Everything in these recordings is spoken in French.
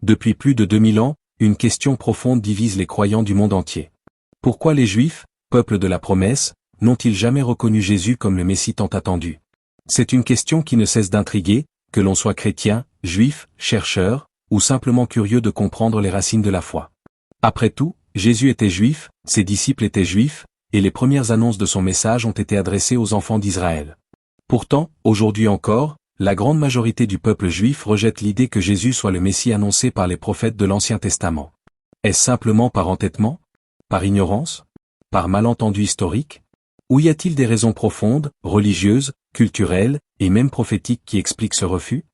Depuis plus de 2000 ans, une question profonde divise les croyants du monde entier. Pourquoi les Juifs, peuple de la promesse, n'ont-ils jamais reconnu Jésus comme le Messie tant attendu? C'est une question qui ne cesse d'intriguer, que l'on soit chrétien, juif, chercheur, ou simplement curieux de comprendre les racines de la foi. Après tout, Jésus était juif, ses disciples étaient juifs, et les premières annonces de son message ont été adressées aux enfants d'Israël. Pourtant, aujourd'hui encore, la grande majorité du peuple juif rejette l'idée que Jésus soit le Messie annoncé par les prophètes de l'Ancien Testament. Est-ce simplement par entêtement? Par ignorance? Par malentendu historique? Ou y a-t-il des raisons profondes, religieuses, culturelles, et même prophétiques qui expliquent ce refus?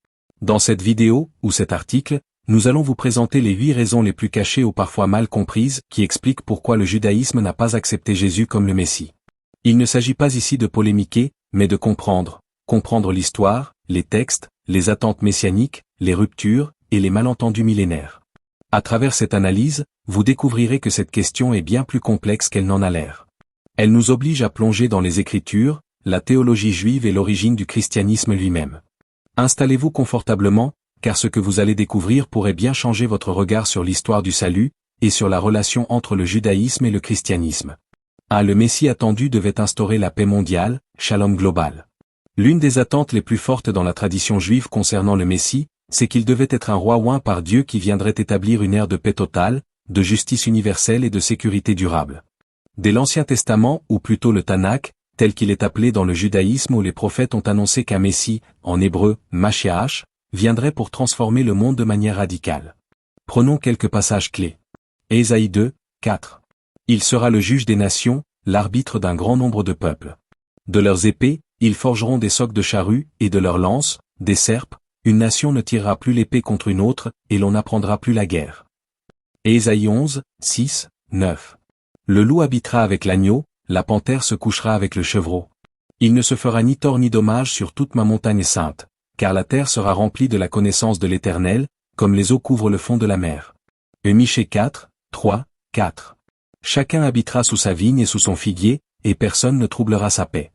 Dans cette vidéo, ou cet article, nous allons vous présenter les 8 raisons les plus cachées ou parfois mal comprises qui expliquent pourquoi le judaïsme n'a pas accepté Jésus comme le Messie. Il ne s'agit pas ici de polémiquer, mais de comprendre l'histoire, les textes, les attentes messianiques, les ruptures, et les malentendus millénaires. À travers cette analyse, vous découvrirez que cette question est bien plus complexe qu'elle n'en a l'air. Elle nous oblige à plonger dans les Écritures, la théologie juive et l'origine du christianisme lui-même. Installez-vous confortablement, car ce que vous allez découvrir pourrait bien changer votre regard sur l'histoire du salut, et sur la relation entre le judaïsme et le christianisme. Le Messie attendu devait instaurer la paix mondiale, shalom global. L'une des attentes les plus fortes dans la tradition juive concernant le Messie, c'est qu'il devait être un roi oint par Dieu qui viendrait établir une ère de paix totale, de justice universelle et de sécurité durable. Dès l'Ancien Testament, ou plutôt le Tanakh, tel qu'il est appelé dans le judaïsme où les prophètes ont annoncé qu'un Messie, en hébreu, Mashiach, viendrait pour transformer le monde de manière radicale. Prenons quelques passages clés. Ésaïe 2, 4. Il sera le juge des nations, l'arbitre d'un grand nombre de peuples. De leurs épées, ils forgeront des socs de charrues, et de leurs lances, des serpes, une nation ne tirera plus l'épée contre une autre, et l'on n'apprendra plus la guerre. Ésaïe 11, 6, 9. Le loup habitera avec l'agneau, la panthère se couchera avec le chevreau. Il ne se fera ni tort ni dommage sur toute ma montagne sainte, car la terre sera remplie de la connaissance de l'Éternel, comme les eaux couvrent le fond de la mer. Michée 4, 3, 4. Chacun habitera sous sa vigne et sous son figuier, et personne ne troublera sa paix.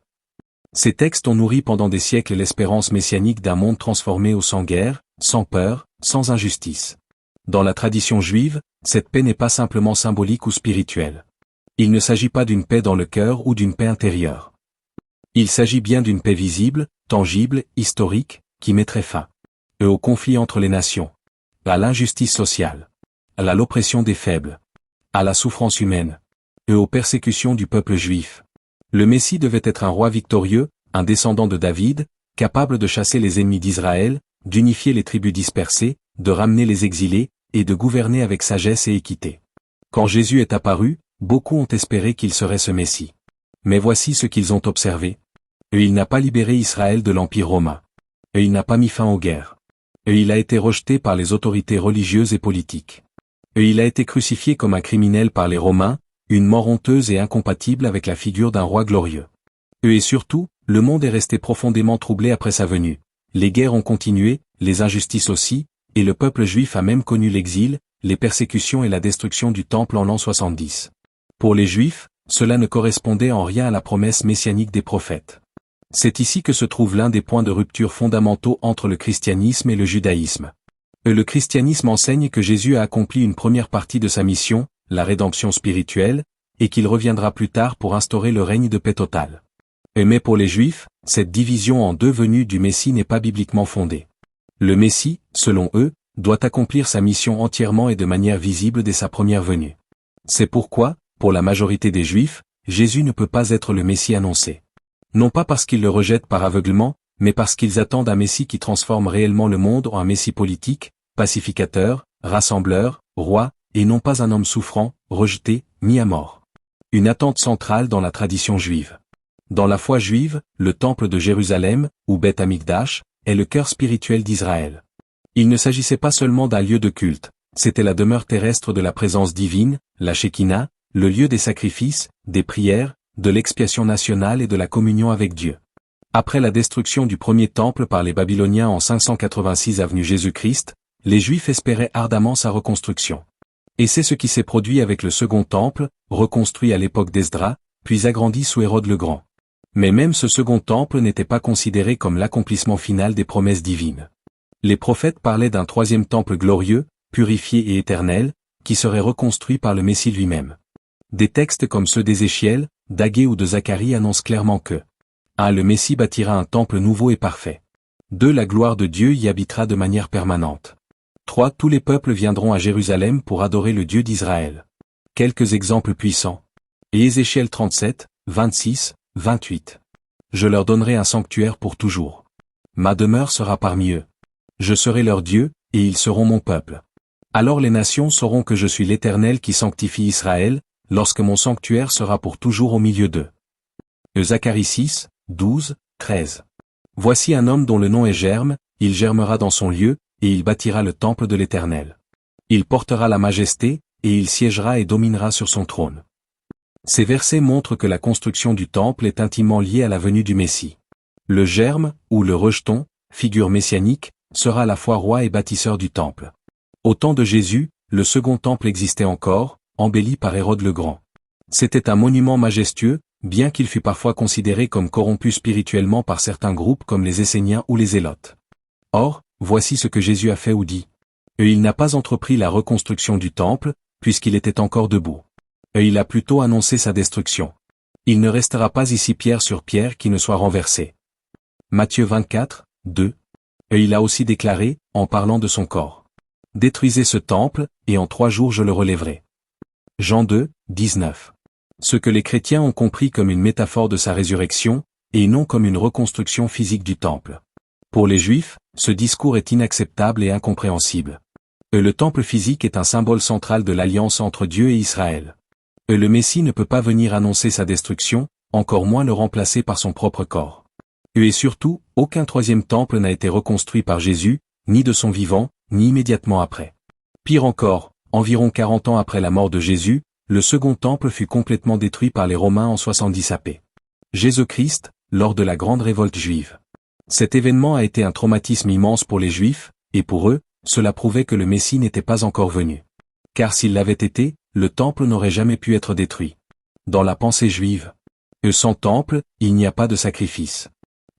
Ces textes ont nourri pendant des siècles l'espérance messianique d'un monde transformé au sans guerre, sans peur, sans injustice. Dans la tradition juive, cette paix n'est pas simplement symbolique ou spirituelle. Il ne s'agit pas d'une paix dans le cœur ou d'une paix intérieure. Il s'agit bien d'une paix visible, tangible, historique, qui mettrait fin au conflit entre les nations, à l'injustice sociale, à l'oppression des faibles, à la souffrance humaine, et aux persécutions du peuple juif. Le Messie devait être un roi victorieux, un descendant de David, capable de chasser les ennemis d'Israël, d'unifier les tribus dispersées, de ramener les exilés, et de gouverner avec sagesse et équité. Quand Jésus est apparu, beaucoup ont espéré qu'il serait ce Messie. Mais voici ce qu'ils ont observé. Il n'a pas libéré Israël de l'Empire romain. Il n'a pas mis fin aux guerres. Il a été rejeté par les autorités religieuses et politiques. Il a été crucifié comme un criminel par les Romains, une mort honteuse et incompatible avec la figure d'un roi glorieux. Et surtout, le monde est resté profondément troublé après sa venue. Les guerres ont continué, les injustices aussi, et le peuple juif a même connu l'exil, les persécutions et la destruction du temple en l'an 70. Pour les Juifs, cela ne correspondait en rien à la promesse messianique des prophètes. C'est ici que se trouve l'un des points de rupture fondamentaux entre le christianisme et le judaïsme. Le christianisme enseigne que Jésus a accompli une première partie de sa mission, la rédemption spirituelle, et qu'il reviendra plus tard pour instaurer le règne de paix totale. Mais pour les Juifs, cette division en deux venues du Messie n'est pas bibliquement fondée. Le Messie, selon eux, doit accomplir sa mission entièrement et de manière visible dès sa première venue. C'est pourquoi, pour la majorité des Juifs, Jésus ne peut pas être le Messie annoncé. Non pas parce qu'ils le rejettent par aveuglement, mais parce qu'ils attendent un Messie qui transforme réellement le monde en un Messie politique, pacificateur, rassembleur, roi, et non pas un homme souffrant, rejeté, mis à mort. Une attente centrale dans la tradition juive. Dans la foi juive, le temple de Jérusalem, ou Beth Amikdash, est le cœur spirituel d'Israël. Il ne s'agissait pas seulement d'un lieu de culte, c'était la demeure terrestre de la présence divine, la Shekinah, le lieu des sacrifices, des prières, de l'expiation nationale et de la communion avec Dieu. Après la destruction du premier temple par les Babyloniens en 586 avenue Jésus-Christ, les Juifs espéraient ardemment sa reconstruction. Et c'est ce qui s'est produit avec le second temple, reconstruit à l'époque d'Esdras, puis agrandi sous Hérode le Grand. Mais même ce second temple n'était pas considéré comme l'accomplissement final des promesses divines. Les prophètes parlaient d'un troisième temple glorieux, purifié et éternel, qui serait reconstruit par le Messie lui-même. Des textes comme ceux d'Ézéchiel, d'Agée ou de Zacharie annoncent clairement que 1. Le Messie bâtira un temple nouveau et parfait. 2. La gloire de Dieu y habitera de manière permanente. 3. Tous les peuples viendront à Jérusalem pour adorer le Dieu d'Israël. Quelques exemples puissants. Et Ézéchiel 37, 26, 28. Je leur donnerai un sanctuaire pour toujours. Ma demeure sera parmi eux. Je serai leur Dieu, et ils seront mon peuple. Alors les nations sauront que je suis l'Éternel qui sanctifie Israël, lorsque mon sanctuaire sera pour toujours au milieu d'eux. Zacharie 6, 12, 13. Voici un homme dont le nom est Germe, il germera dans son lieu, et il bâtira le temple de l'Éternel. Il portera la majesté, et il siégera et dominera sur son trône. Ces versets montrent que la construction du temple est intimement liée à la venue du Messie. Le germe, ou le rejeton, figure messianique, sera à la fois roi et bâtisseur du temple. Au temps de Jésus, le second temple existait encore, embelli par Hérode le Grand. C'était un monument majestueux, bien qu'il fût parfois considéré comme corrompu spirituellement par certains groupes comme les Esséniens ou les Zélotes. Or, voici ce que Jésus a fait ou dit. Il n'a pas entrepris la reconstruction du temple, puisqu'il était encore debout. Il a plutôt annoncé sa destruction. Il ne restera pas ici pierre sur pierre qui ne soit renversée. Matthieu 24, 2. Il a aussi déclaré, en parlant de son corps. Détruisez ce temple, et en 3 jours je le relèverai. Jean 2, 19. Ce que les chrétiens ont compris comme une métaphore de sa résurrection, et non comme une reconstruction physique du temple. Pour les Juifs, ce discours est inacceptable et incompréhensible. Le temple physique est un symbole central de l'alliance entre Dieu et Israël. Le Messie ne peut pas venir annoncer sa destruction, encore moins le remplacer par son propre corps. Et surtout, aucun troisième temple n'a été reconstruit par Jésus, ni de son vivant, ni immédiatement après. Pire encore, environ 40 ans après la mort de Jésus, le second temple fut complètement détruit par les Romains en 70 AP. Jésus-Christ, lors de la grande révolte juive. Cet événement a été un traumatisme immense pour les Juifs, et pour eux, cela prouvait que le Messie n'était pas encore venu. Car s'il l'avait été, le temple n'aurait jamais pu être détruit. Dans la pensée juive, sans temple, il n'y a pas de sacrifice.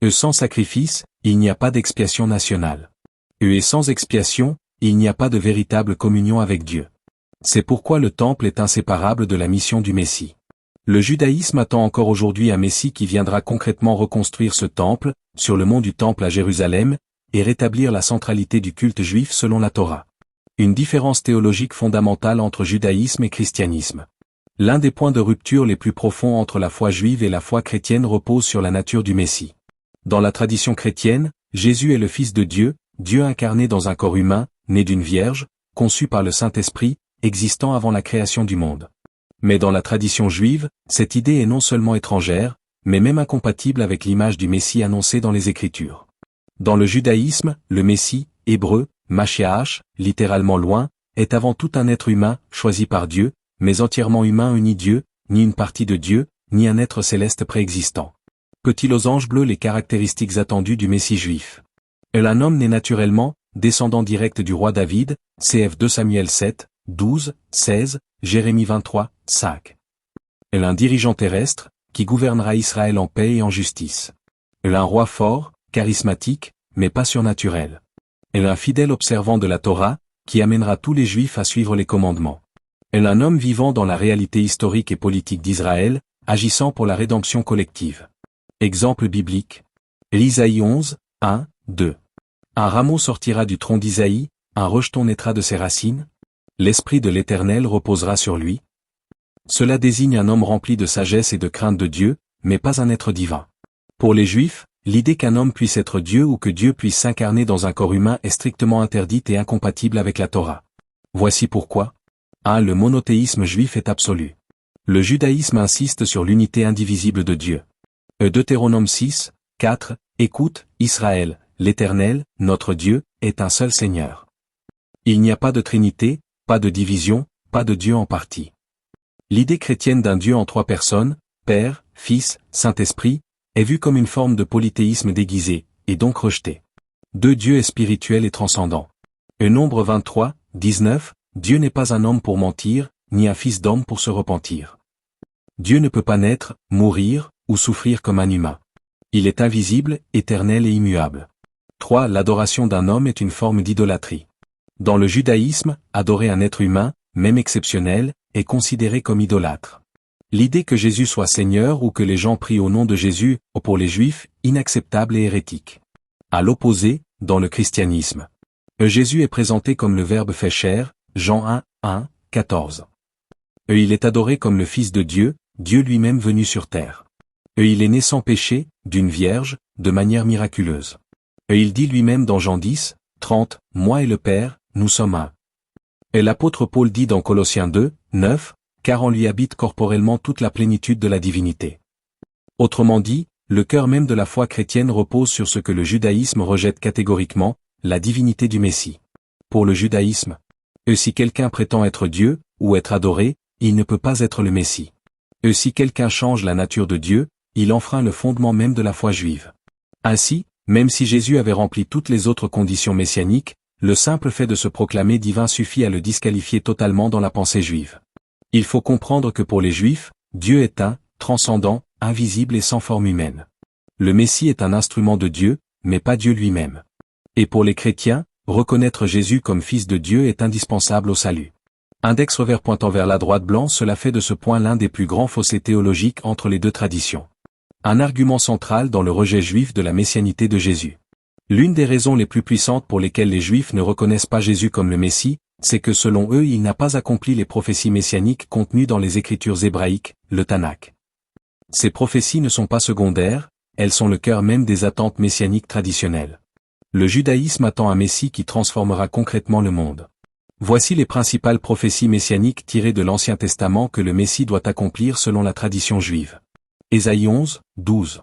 Sans sacrifice, il n'y a pas d'expiation nationale. Et sans expiation, il n'y a pas de véritable communion avec Dieu. C'est pourquoi le temple est inséparable de la mission du Messie. Le judaïsme attend encore aujourd'hui un Messie qui viendra concrètement reconstruire ce temple, sur le mont du Temple à Jérusalem, et rétablir la centralité du culte juif selon la Torah. Une différence théologique fondamentale entre judaïsme et christianisme. L'un des points de rupture les plus profonds entre la foi juive et la foi chrétienne repose sur la nature du Messie. Dans la tradition chrétienne, Jésus est le Fils de Dieu, Dieu incarné dans un corps humain, né d'une vierge, conçu par le Saint-Esprit, existant avant la création du monde. Mais dans la tradition juive, cette idée est non seulement étrangère, mais même incompatible avec l'image du Messie annoncée dans les Écritures. Dans le judaïsme, le Messie, hébreu, Mashiach, littéralement loin, est avant tout un être humain, choisi par Dieu, mais entièrement humain ni Dieu, ni une partie de Dieu, ni un être céleste préexistant. Petit losange bleu les caractéristiques attendues du Messie juif. Un homme né naturellement, descendant direct du roi David, cf 2 Samuel 7, 12, 16, Jérémie 23, 5. Un dirigeant terrestre, qui gouvernera Israël en paix et en justice. Un roi fort, charismatique, mais pas surnaturel. Un fidèle observant de la Torah, qui amènera tous les Juifs à suivre les commandements. Un homme vivant dans la réalité historique et politique d'Israël, agissant pour la rédemption collective. Exemple biblique. Isaïe 11, 1, 2. Un rameau sortira du tronc d'Isaïe, un rejeton naîtra de ses racines. L'Esprit de l'Éternel reposera sur lui. Cela désigne un homme rempli de sagesse et de crainte de Dieu, mais pas un être divin. Pour les Juifs, l'idée qu'un homme puisse être Dieu ou que Dieu puisse s'incarner dans un corps humain est strictement interdite et incompatible avec la Torah. Voici pourquoi. 1. Le monothéisme juif est absolu. Le judaïsme insiste sur l'unité indivisible de Dieu. Deutéronome 6, 4, Écoute, Israël, l'Éternel, notre Dieu, est un seul Seigneur. Il n'y a pas de Trinité, pas de division, pas de Dieu en partie. L'idée chrétienne d'un Dieu en 3 personnes, Père, Fils, Saint-Esprit, est vue comme une forme de polythéisme déguisé, et donc rejetée. 2. Dieu est spirituel et transcendant. Nombre 23, 19, Dieu n'est pas un homme pour mentir, ni un fils d'homme pour se repentir. Dieu ne peut pas naître, mourir, ou souffrir comme un humain. Il est invisible, éternel et immuable. 3. L'adoration d'un homme est une forme d'idolâtrie. Dans le judaïsme, adorer un être humain, même exceptionnel, est considéré comme idolâtre. L'idée que Jésus soit Seigneur ou que les gens prient au nom de Jésus, pour les Juifs, inacceptable et hérétique. À l'opposé, dans le christianisme, Jésus est présenté comme le Verbe fait chair, Jean 1, 1, 14. Il est adoré comme le Fils de Dieu, Dieu lui-même venu sur terre. Il est né sans péché, d'une vierge, de manière miraculeuse. Il dit lui-même dans Jean 10, 30, « Moi et le Père, nous sommes un ». Et l'apôtre Paul dit dans Colossiens 2, 9, « Car en lui habite corporellement toute la plénitude de la divinité ». Autrement dit, le cœur même de la foi chrétienne repose sur ce que le judaïsme rejette catégoriquement, la divinité du Messie. Pour le judaïsme, si quelqu'un prétend être Dieu, ou être adoré, il ne peut pas être le Messie. Si quelqu'un change la nature de Dieu, il enfreint le fondement même de la foi juive. Ainsi, même si Jésus avait rempli toutes les autres conditions messianiques, le simple fait de se proclamer divin suffit à le disqualifier totalement dans la pensée juive. Il faut comprendre que pour les Juifs, Dieu est un, transcendant, invisible et sans forme humaine. Le Messie est un instrument de Dieu, mais pas Dieu lui-même. Et pour les chrétiens, reconnaître Jésus comme Fils de Dieu est indispensable au salut. Index revers pointant vers la droite blanc, cela fait de ce point l'un des plus grands fossés théologiques entre les deux traditions. Un argument central dans le rejet juif de la messianité de Jésus. L'une des raisons les plus puissantes pour lesquelles les Juifs ne reconnaissent pas Jésus comme le Messie, c'est que selon eux il n'a pas accompli les prophéties messianiques contenues dans les Écritures hébraïques, le Tanakh. Ces prophéties ne sont pas secondaires, elles sont le cœur même des attentes messianiques traditionnelles. Le judaïsme attend un Messie qui transformera concrètement le monde. Voici les principales prophéties messianiques tirées de l'Ancien Testament que le Messie doit accomplir selon la tradition juive. Ésaïe 11, 12.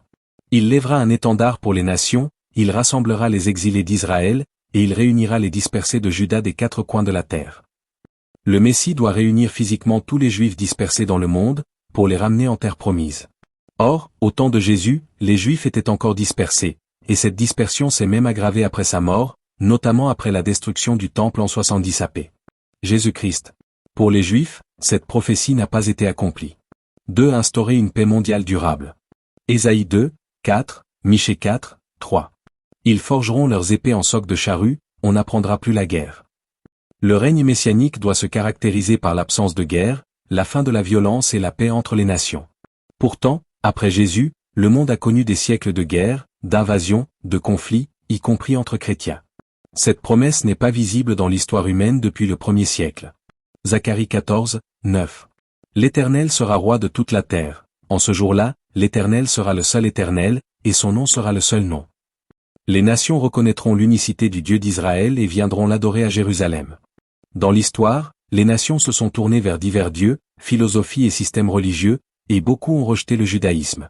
Il lèvera un étendard pour les nations, il rassemblera les exilés d'Israël, et il réunira les dispersés de Juda des quatre coins de la terre. Le Messie doit réunir physiquement tous les Juifs dispersés dans le monde, pour les ramener en terre promise. Or, au temps de Jésus, les Juifs étaient encore dispersés, et cette dispersion s'est même aggravée après sa mort, notamment après la destruction du Temple en 70 AP. Jésus-Christ. Pour les Juifs, cette prophétie n'a pas été accomplie. 2. Instaurer une paix mondiale durable. Ésaïe 2, 4, Michée 4, 3. Ils forgeront leurs épées en soc de charrue, on n'apprendra plus la guerre. Le règne messianique doit se caractériser par l'absence de guerre, la fin de la violence et la paix entre les nations. Pourtant, après Jésus, le monde a connu des siècles de guerre, d'invasions, de conflits, y compris entre chrétiens. Cette promesse n'est pas visible dans l'histoire humaine depuis le premier siècle. Zacharie 14, 9. L'Éternel sera roi de toute la terre. En ce jour-là, l'Éternel sera le seul Éternel, et son nom sera le seul nom. Les nations reconnaîtront l'unicité du Dieu d'Israël et viendront l'adorer à Jérusalem. Dans l'histoire, les nations se sont tournées vers divers dieux, philosophies et systèmes religieux, et beaucoup ont rejeté le judaïsme.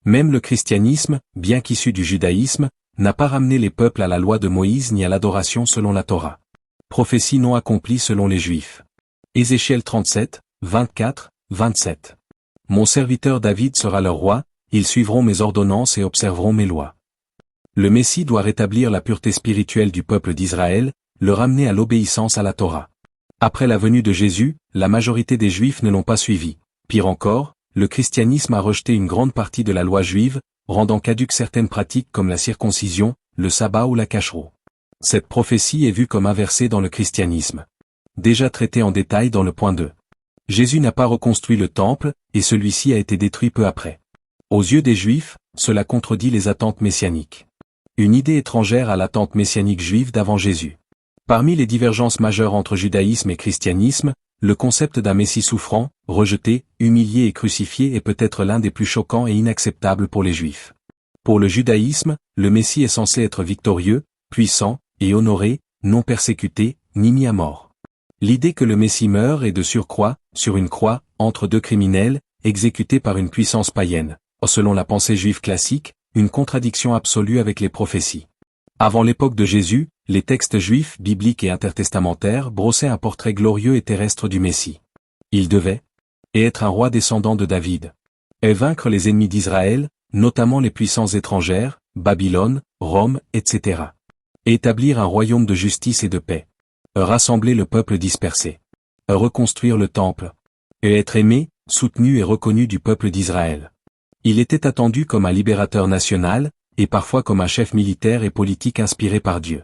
Même le christianisme, bien qu'issu du judaïsme, n'a pas ramené les peuples à la loi de Moïse ni à l'adoration selon la Torah. Prophétie non accomplie selon les Juifs. Ézéchiel 37, 24, 27. Mon serviteur David sera leur roi, ils suivront mes ordonnances et observeront mes lois. Le Messie doit rétablir la pureté spirituelle du peuple d'Israël, le ramener à l'obéissance à la Torah. Après la venue de Jésus, la majorité des Juifs ne l'ont pas suivi. Pire encore, le christianisme a rejeté une grande partie de la loi juive, rendant caduques certaines pratiques comme la circoncision, le sabbat ou la kashrut. Cette prophétie est vue comme inversée dans le christianisme. Déjà traitée en détail dans le point 2. Jésus n'a pas reconstruit le temple, et celui-ci a été détruit peu après. Aux yeux des Juifs, cela contredit les attentes messianiques. Une idée étrangère à l'attente messianique juive d'avant Jésus. Parmi les divergences majeures entre judaïsme et christianisme, le concept d'un Messie souffrant, rejeté, humilié et crucifié est peut-être l'un des plus choquants et inacceptables pour les Juifs. Pour le judaïsme, le Messie est censé être victorieux, puissant, et honoré, non persécuté, ni mis à mort. L'idée que le Messie meurt est de surcroît, sur une croix, entre deux criminels, exécutés par une puissance païenne, selon la pensée juive classique, une contradiction absolue avec les prophéties. Avant l'époque de Jésus, les textes juifs, bibliques et intertestamentaires brossaient un portrait glorieux et terrestre du Messie. Il devait être un roi descendant de David, et vaincre les ennemis d'Israël, notamment les puissances étrangères, Babylone, Rome, etc. Et établir un royaume de justice et de paix. Rassembler le peuple dispersé. Reconstruire le temple. Et être aimé, soutenu et reconnu du peuple d'Israël. Il était attendu comme un libérateur national, et parfois comme un chef militaire et politique inspiré par Dieu.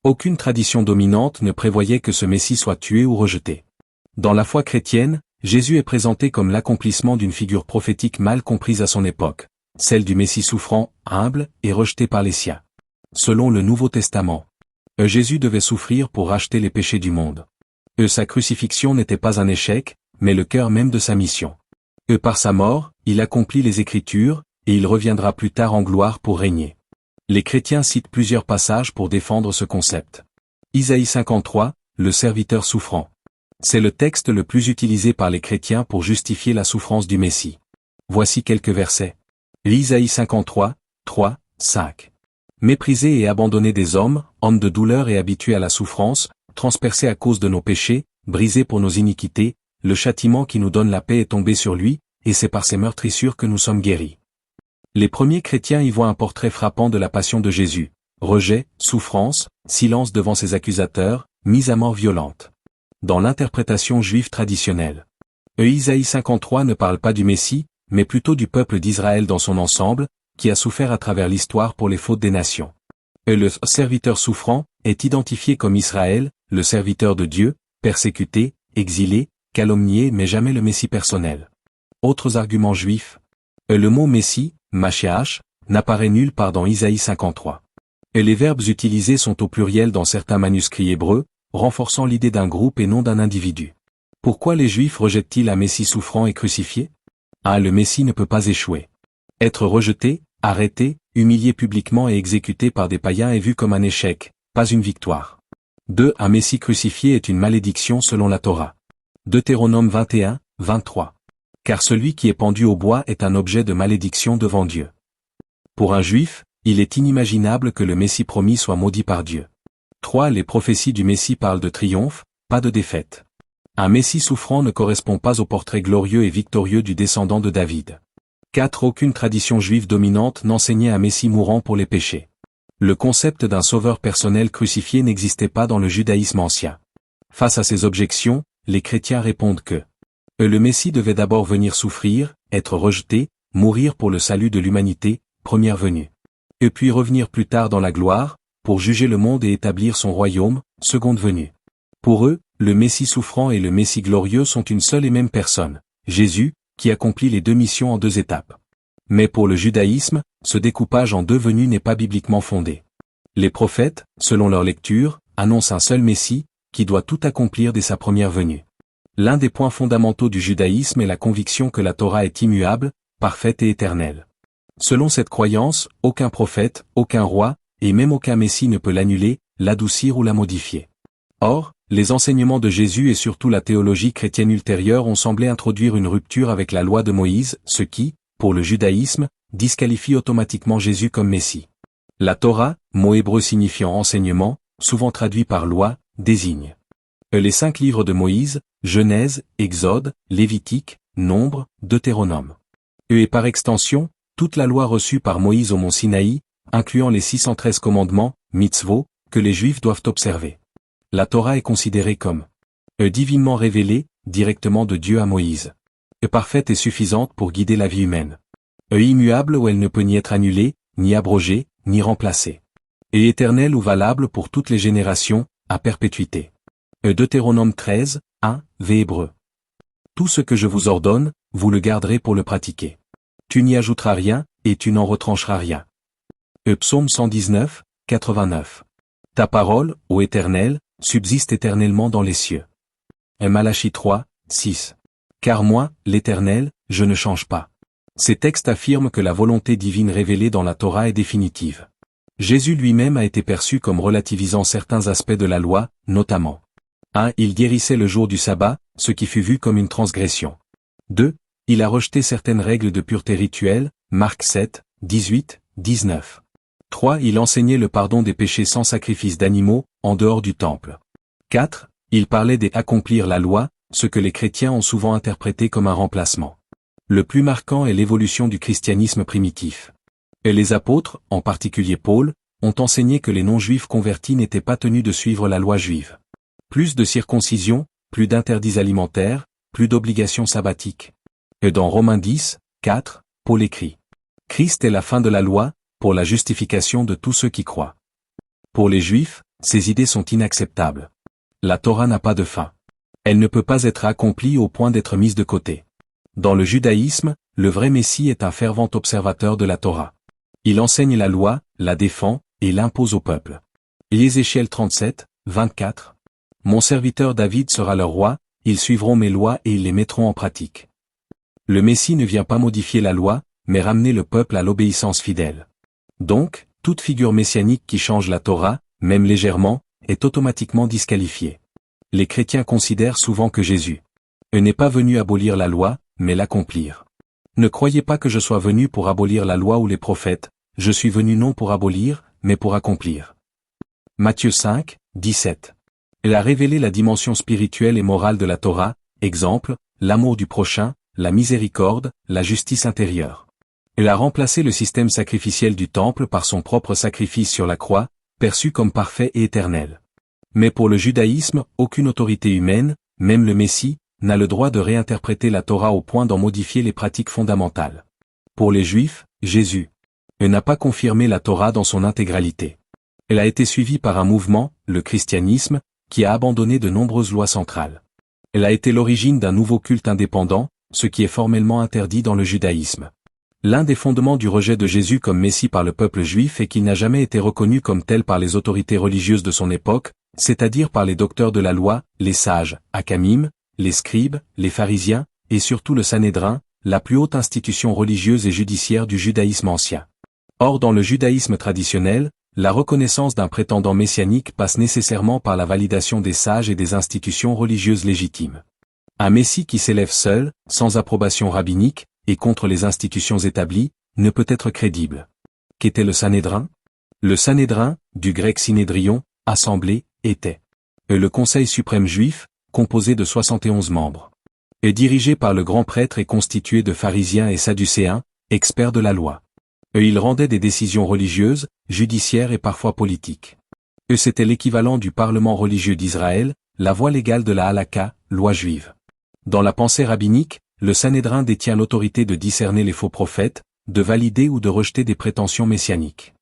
Aucune tradition dominante ne prévoyait que ce Messie soit tué ou rejeté. Dans la foi chrétienne, Jésus est présenté comme l'accomplissement d'une figure prophétique mal comprise à son époque, celle du Messie souffrant, humble et rejeté par les siens. Selon le Nouveau Testament, Jésus devait souffrir pour racheter les péchés du monde. Sa crucifixion n'était pas un échec, mais le cœur même de sa mission. Par sa mort, il accomplit les Écritures, et il reviendra plus tard en gloire pour régner. Les chrétiens citent plusieurs passages pour défendre ce concept. Isaïe 53, le serviteur souffrant. C'est le texte le plus utilisé par les chrétiens pour justifier la souffrance du Messie. Voici quelques versets. Isaïe 53, 3, 5. Méprisé et abandonné des hommes, homme de douleur et habitué à la souffrance, transpercé à cause de nos péchés, brisé pour nos iniquités, le châtiment qui nous donne la paix est tombé sur lui, et c'est par ses meurtrissures que nous sommes guéris. Les premiers chrétiens y voient un portrait frappant de la passion de Jésus. Rejet, souffrance, silence devant ses accusateurs, mise à mort violente. Dans l'interprétation juive traditionnelle, Isaïe 53 ne parle pas du Messie, mais plutôt du peuple d'Israël dans son ensemble, qui a souffert à travers l'histoire pour les fautes des nations. Le serviteur souffrant est identifié comme Israël, le serviteur de Dieu, persécuté, exilé, calomnié mais jamais le Messie personnel. Autres arguments juifs. Le mot Messie, Mashiach, n'apparaît nulle part dans Isaïe 53. Les verbes utilisés sont au pluriel dans certains manuscrits hébreux, renforçant l'idée d'un groupe et non d'un individu. Pourquoi les Juifs rejettent-ils un Messie souffrant et crucifié? Le Messie ne peut pas échouer. Être rejeté, arrêté, humilié publiquement et exécuté par des païens est vu comme un échec, pas une victoire. 2. Un Messie crucifié est une malédiction selon la Torah. Deutéronome 21, 23. Car celui qui est pendu au bois est un objet de malédiction devant Dieu. Pour un Juif, il est inimaginable que le Messie promis soit maudit par Dieu. 3. Les prophéties du Messie parlent de triomphe, pas de défaite. Un Messie souffrant ne correspond pas au portrait glorieux et victorieux du descendant de David. 4. Aucune tradition juive dominante n'enseignait un Messie mourant pour les péchés. Le concept d'un sauveur personnel crucifié n'existait pas dans le judaïsme ancien. Face à ces objections, les chrétiens répondent que le Messie devait d'abord venir souffrir, être rejeté, mourir pour le salut de l'humanité, première venue. Et puis revenir plus tard dans la gloire, pour juger le monde et établir son royaume, seconde venue. Pour eux, le Messie souffrant et le Messie glorieux sont une seule et même personne, Jésus, qui accomplit les deux missions en deux étapes. Mais pour le judaïsme, ce découpage en deux venues n'est pas bibliquement fondé. Les prophètes, selon leur lecture, annoncent un seul Messie, qui doit tout accomplir dès sa première venue. L'un des points fondamentaux du judaïsme est la conviction que la Torah est immuable, parfaite et éternelle. Selon cette croyance, aucun prophète, aucun roi, et même aucun Messie ne peut l'annuler, l'adoucir ou la modifier. Or, les enseignements de Jésus et surtout la théologie chrétienne ultérieure ont semblé introduire une rupture avec la loi de Moïse, ce qui, pour le judaïsme, disqualifie automatiquement Jésus comme Messie. La Torah, mot hébreu signifiant enseignement, souvent traduit par loi, désigne les 5 livres de Moïse, Genèse, Exode, Lévitique, Nombre, Deutéronome. Et par extension, toute la loi reçue par Moïse au mont Sinaï, incluant les 613 commandements, mitzvot, que les Juifs doivent observer. La Torah est considérée comme divinement révélée, directement de Dieu à Moïse. Parfaite et suffisante pour guider la vie humaine. Immuable où elle ne peut ni être annulée, ni abrogée, ni remplacée. Et éternelle ou valable pour toutes les générations, à perpétuité. Deutéronome 13, 1, v hébreu. Tout ce que je vous ordonne, vous le garderez pour le pratiquer. Tu n'y ajouteras rien, et tu n'en retrancheras rien. Psaume 119, 89. Ta parole, ô Éternel, subsiste éternellement dans les cieux. Malachie 3, 6. Car moi, l'Éternel, je ne change pas. Ces textes affirment que la volonté divine révélée dans la Torah est définitive. Jésus lui-même a été perçu comme relativisant certains aspects de la loi, notamment 1. Il guérissait le jour du sabbat, ce qui fut vu comme une transgression. 2. Il a rejeté certaines règles de pureté rituelle, Marc 7, 18, 19. 3. Il enseignait le pardon des péchés sans sacrifice d'animaux, en dehors du temple. 4. Il parlait d'accomplir la loi, ce que les chrétiens ont souvent interprété comme un remplacement. Le plus marquant est l'évolution du christianisme primitif. Et les apôtres, en particulier Paul, ont enseigné que les non-juifs convertis n'étaient pas tenus de suivre la loi juive. Plus de circoncision, plus d'interdits alimentaires, plus d'obligations sabbatiques. Et dans Romains 10, 4, Paul écrit « Christ est la fin de la loi, pour la justification de tous ceux qui croient. » Pour les Juifs, Ces idées sont inacceptables. La Torah n'a pas de fin. Elle ne peut pas être accomplie au point d'être mise de côté. Dans le judaïsme, le vrai Messie est un fervent observateur de la Torah. Il enseigne la loi, la défend, et l'impose au peuple. Ézéchiel 37, 24. Mon serviteur David sera leur roi, ils suivront mes lois et ils les mettront en pratique. Le Messie ne vient pas modifier la loi, mais ramener le peuple à l'obéissance fidèle. Donc, toute figure messianique qui change la Torah, même légèrement, est automatiquement disqualifiée. Les chrétiens considèrent souvent que Jésus n'est pas venu abolir la loi, mais l'accomplir. Ne croyez pas que je sois venu pour abolir la loi ou les prophètes, je suis venu non pour abolir, mais pour accomplir. Matthieu 5, 17. Elle a révélé la dimension spirituelle et morale de la Torah, exemple, l'amour du prochain, la miséricorde, la justice intérieure. Elle a remplacé le système sacrificiel du temple par son propre sacrifice sur la croix, perçu comme parfait et éternel. Mais pour le judaïsme, aucune autorité humaine, même le Messie, n'a le droit de réinterpréter la Torah au point d'en modifier les pratiques fondamentales. Pour les Juifs, Jésus n'a pas confirmé la Torah dans son intégralité. Elle a été suivie par un mouvement, le christianisme, qui a abandonné de nombreuses lois centrales. Elle a été l'origine d'un nouveau culte indépendant, ce qui est formellement interdit dans le judaïsme. L'un des fondements du rejet de Jésus comme Messie par le peuple juif est qu'il n'a jamais été reconnu comme tel par les autorités religieuses de son époque, c'est-à-dire par les docteurs de la loi, les sages, Hakamim, les scribes, les pharisiens, et surtout le Sanhédrin, la plus haute institution religieuse et judiciaire du judaïsme ancien. Or dans le judaïsme traditionnel, la reconnaissance d'un prétendant messianique passe nécessairement par la validation des sages et des institutions religieuses légitimes. Un Messie qui s'élève seul, sans approbation rabbinique, et contre les institutions établies, ne peut être crédible. Qu'était le Sanhédrin? Le Sanhédrin, du grec synédrion, assemblée, était le Conseil suprême juif, composé de 71 membres. Est dirigé par le grand prêtre et constitué de pharisiens et sadducéens, experts de la loi. Il rendait des décisions religieuses, judiciaires et parfois politiques. C'était l'équivalent du parlement religieux d'Israël, la voie légale de la halakha, loi juive. Dans la pensée rabbinique, le Sanhédrin détient l'autorité de discerner les faux prophètes, de valider ou de rejeter des prétentions messianiques.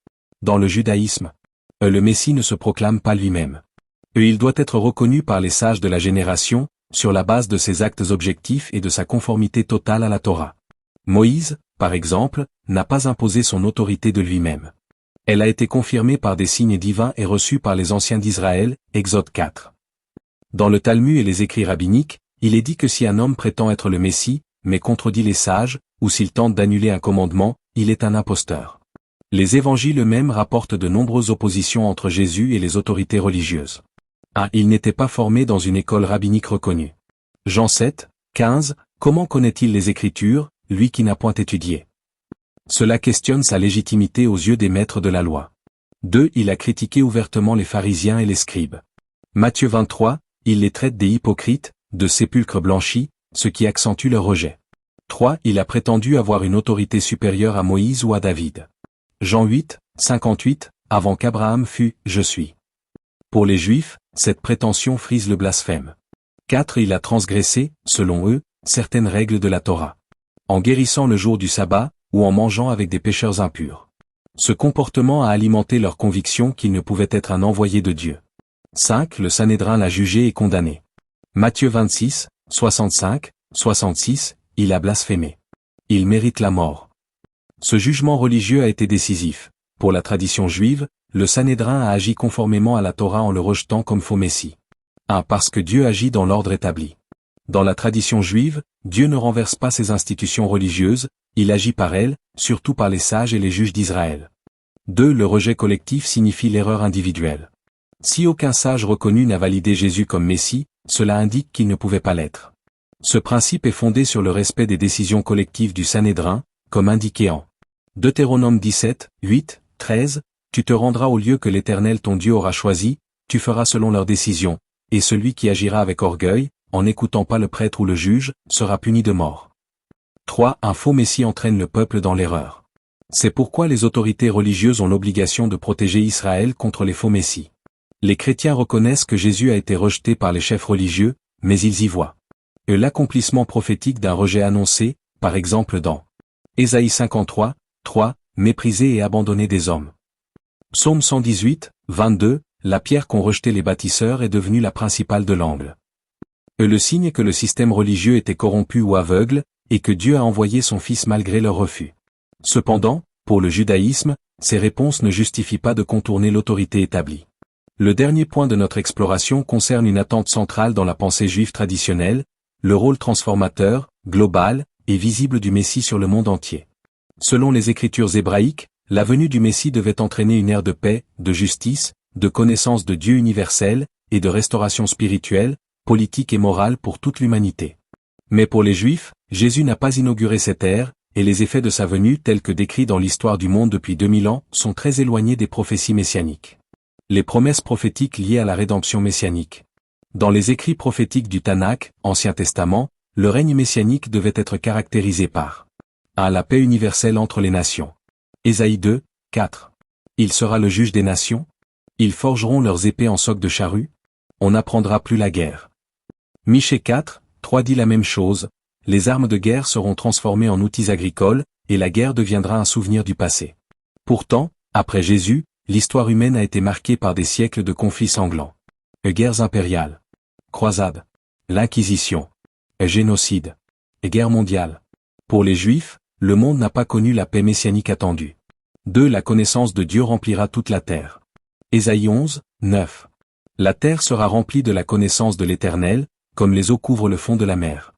Dans le judaïsme, le Messie ne se proclame pas lui-même. Il doit être reconnu par les sages de la génération, sur la base de ses actes objectifs et de sa conformité totale à la Torah. Moïse, par exemple, n'a pas imposé son autorité de lui-même. Elle a été confirmée par des signes divins et reçue par les anciens d'Israël, Exode 4. Dans le Talmud et les écrits rabbiniques, il est dit que si un homme prétend être le Messie, mais contredit les sages, ou s'il tente d'annuler un commandement, il est un imposteur. Les évangiles eux-mêmes rapportent de nombreuses oppositions entre Jésus et les autorités religieuses. Il n'était pas formé dans une école rabbinique reconnue. Jean 7, 15, comment connaît-il les Écritures, lui qui n'a point étudié? Cela questionne sa légitimité aux yeux des maîtres de la loi. 2. Il a critiqué ouvertement les pharisiens et les scribes. Matthieu 23, il les traite des hypocrites, de sépulcres blanchis, ce qui accentue leur rejet. 3. Il a prétendu avoir une autorité supérieure à Moïse ou à David. Jean 8, 58, avant qu'Abraham fût, je suis. Pour les Juifs, cette prétention frise le blasphème. 4. Il a transgressé, selon eux, certaines règles de la Torah. En guérissant le jour du sabbat, ou en mangeant avec des pécheurs impurs. Ce comportement a alimenté leur conviction qu'il ne pouvait être un envoyé de Dieu. 5. Le Sanhédrin l'a jugé et condamné. Matthieu 26, 65, 66, il a blasphémé. Il mérite la mort. Ce jugement religieux a été décisif. Pour la tradition juive, le Sanhédrin a agi conformément à la Torah en le rejetant comme faux messie. 1. Parce que Dieu agit dans l'ordre établi. Dans la tradition juive, Dieu ne renverse pas ses institutions religieuses, il agit par elles, surtout par les sages et les juges d'Israël. 2. Le rejet collectif signifie l'erreur individuelle. Si aucun sage reconnu n'a validé Jésus comme Messie, cela indique qu'il ne pouvait pas l'être. Ce principe est fondé sur le respect des décisions collectives du Sanhédrin, comme indiqué en Deutéronome 17, 8, 13, tu te rendras au lieu que l'Éternel ton Dieu aura choisi, tu feras selon leurs décisions, et celui qui agira avec orgueil, en n'écoutant pas le prêtre ou le juge, sera puni de mort. 3. Un faux messie entraîne le peuple dans l'erreur. C'est pourquoi les autorités religieuses ont l'obligation de protéger Israël contre les faux messies. Les chrétiens reconnaissent que Jésus a été rejeté par les chefs religieux, mais ils y voient l'accomplissement prophétique d'un rejet annoncé, par exemple dans Ésaïe 53, 3, méprisé et abandonné des hommes. Psaume 118, 22, la pierre qu'ont rejetée les bâtisseurs est devenue la principale de l'angle. Le signe que le système religieux était corrompu ou aveugle, et que Dieu a envoyé son Fils malgré leur refus. Cependant, pour le judaïsme, ces réponses ne justifient pas de contourner l'autorité établie. Le dernier point de notre exploration concerne une attente centrale dans la pensée juive traditionnelle, le rôle transformateur, global, et visible du Messie sur le monde entier. Selon les Écritures hébraïques, la venue du Messie devait entraîner une ère de paix, de justice, de connaissance de Dieu universel, et de restauration spirituelle, politique et morale pour toute l'humanité. Mais pour les Juifs, Jésus n'a pas inauguré cette ère, et les effets de sa venue tels que décrits dans l'histoire du monde depuis 2000 ans sont très éloignés des prophéties messianiques. Les promesses prophétiques liées à la rédemption messianique. Dans les écrits prophétiques du Tanakh, Ancien Testament, le règne messianique devait être caractérisé par 1. La paix universelle entre les nations. Ésaïe 2, 4. Il sera le juge des nations. Ils forgeront leurs épées en soc de charrue. On n'apprendra plus la guerre. Michée 4, 3 dit la même chose, les armes de guerre seront transformées en outils agricoles, et la guerre deviendra un souvenir du passé. Pourtant, après Jésus, l'histoire humaine a été marquée par des siècles de conflits sanglants. Guerres impériales. Croisades. L'Inquisition. Génocide. Guerre mondiale. Pour les Juifs, le monde n'a pas connu la paix messianique attendue. 2. La connaissance de Dieu remplira toute la terre. Ésaïe 11, 9. La terre sera remplie de la connaissance de l'Éternel, comme les eaux couvrent le fond de la mer.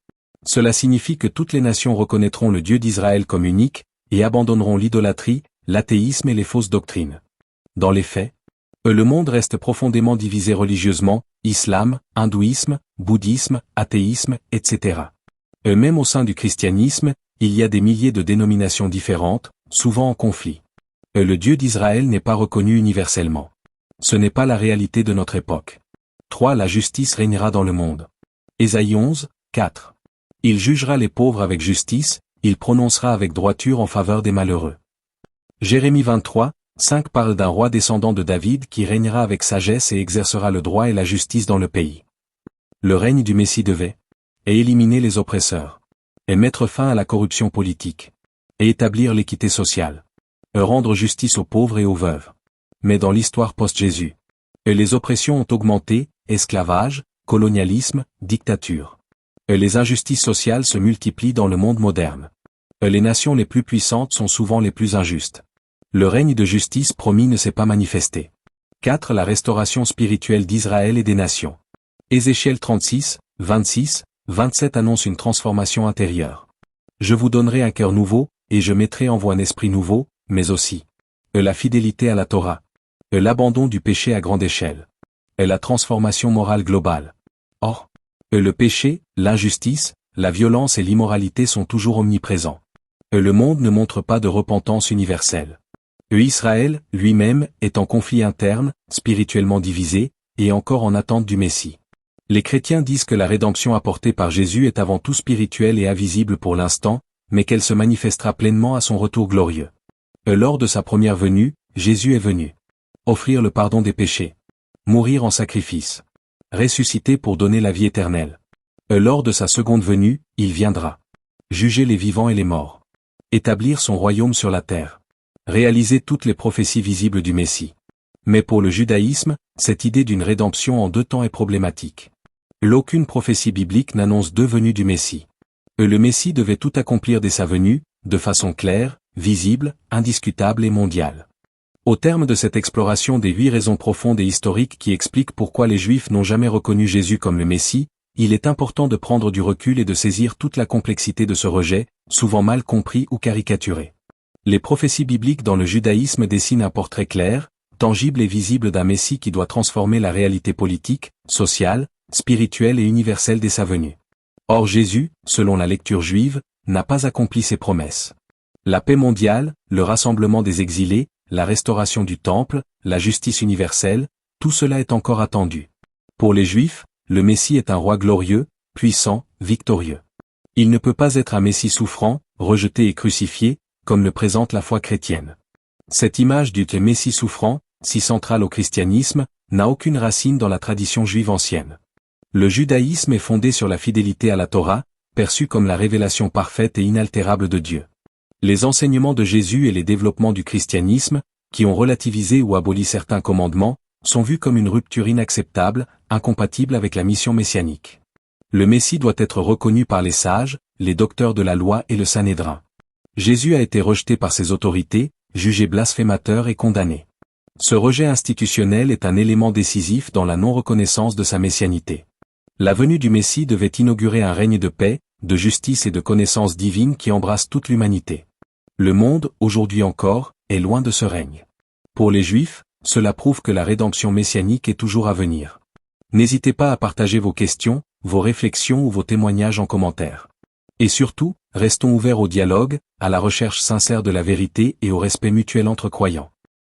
Cela signifie que toutes les nations reconnaîtront le Dieu d'Israël comme unique, et abandonneront l'idolâtrie, l'athéisme et les fausses doctrines. Dans les faits, le monde reste profondément divisé religieusement, islam, hindouisme, bouddhisme, athéisme, etc. Même au sein du christianisme, il y a des milliers de dénominations différentes, souvent en conflit. Le Dieu d'Israël n'est pas reconnu universellement. Ce n'est pas la réalité de notre époque. 3. La justice régnera dans le monde. Ésaïe 11, 4. Il jugera les pauvres avec justice, il prononcera avec droiture en faveur des malheureux. Jérémie 23, 5 parle d'un roi descendant de David qui régnera avec sagesse et exercera le droit et la justice dans le pays. Le règne du Messie devait éliminer les oppresseurs, et mettre fin à la corruption politique, et établir l'équité sociale, rendre justice aux pauvres et aux veuves. Mais dans l'histoire post-Jésus, les oppressions ont augmenté, esclavage, colonialisme, dictature. Les injustices sociales se multiplient dans le monde moderne. Les nations les plus puissantes sont souvent les plus injustes. Le règne de justice promis ne s'est pas manifesté. 4. La restauration spirituelle d'Israël et des nations. Ézéchiel 36, 26, 27 annonce une transformation intérieure. Je vous donnerai un cœur nouveau, et je mettrai en vous un esprit nouveau, mais aussi la fidélité à la Torah, l'abandon du péché à grande échelle, la transformation morale globale. Or, le péché, l'injustice, la violence et l'immoralité sont toujours omniprésents. Le monde ne montre pas de repentance universelle. Israël, lui-même, est en conflit interne, spirituellement divisé, et encore en attente du Messie. Les chrétiens disent que la rédemption apportée par Jésus est avant tout spirituelle et invisible pour l'instant, mais qu'elle se manifestera pleinement à son retour glorieux. Lors de sa première venue, Jésus est venu offrir le pardon des péchés, mourir en sacrifice, ressusciter pour donner la vie éternelle. Lors de sa seconde venue, il viendra juger les vivants et les morts, établir son royaume sur la terre, réaliser toutes les prophéties visibles du Messie. Mais pour le judaïsme, cette idée d'une rédemption en deux temps est problématique. Aucune prophétie biblique n'annonce deux venues du Messie. Le Messie devait tout accomplir dès sa venue, de façon claire, visible, indiscutable et mondiale. Au terme de cette exploration des 8 raisons profondes et historiques qui expliquent pourquoi les Juifs n'ont jamais reconnu Jésus comme le Messie, il est important de prendre du recul et de saisir toute la complexité de ce rejet, souvent mal compris ou caricaturé. Les prophéties bibliques dans le judaïsme dessinent un portrait clair, tangible et visible d'un Messie qui doit transformer la réalité politique, sociale, spirituelle et universelle dès sa venue. Or Jésus, selon la lecture juive, n'a pas accompli ses promesses. La paix mondiale, le rassemblement des exilés, la restauration du temple, la justice universelle, tout cela est encore attendu. Pour les Juifs, le Messie est un roi glorieux, puissant, victorieux. Il ne peut pas être un Messie souffrant, rejeté et crucifié, comme le présente la foi chrétienne. Cette image du Messie souffrant, si centrale au christianisme, n'a aucune racine dans la tradition juive ancienne. Le judaïsme est fondé sur la fidélité à la Torah, perçue comme la révélation parfaite et inaltérable de Dieu. Les enseignements de Jésus et les développements du christianisme, qui ont relativisé ou aboli certains commandements, sont vues comme une rupture inacceptable, incompatible avec la mission messianique. Le Messie doit être reconnu par les sages, les docteurs de la loi et le Sanhédrin. Jésus a été rejeté par ses autorités, jugé blasphémateur et condamné. Ce rejet institutionnel est un élément décisif dans la non-reconnaissance de sa messianité. La venue du Messie devait inaugurer un règne de paix, de justice et de connaissance divine qui embrasse toute l'humanité. Le monde, aujourd'hui encore, est loin de ce règne. Pour les Juifs, cela prouve que la rédemption messianique est toujours à venir. N'hésitez pas à partager vos questions, vos réflexions ou vos témoignages en commentaire. Et surtout, restons ouverts au dialogue, à la recherche sincère de la vérité et au respect mutuel entre croyants.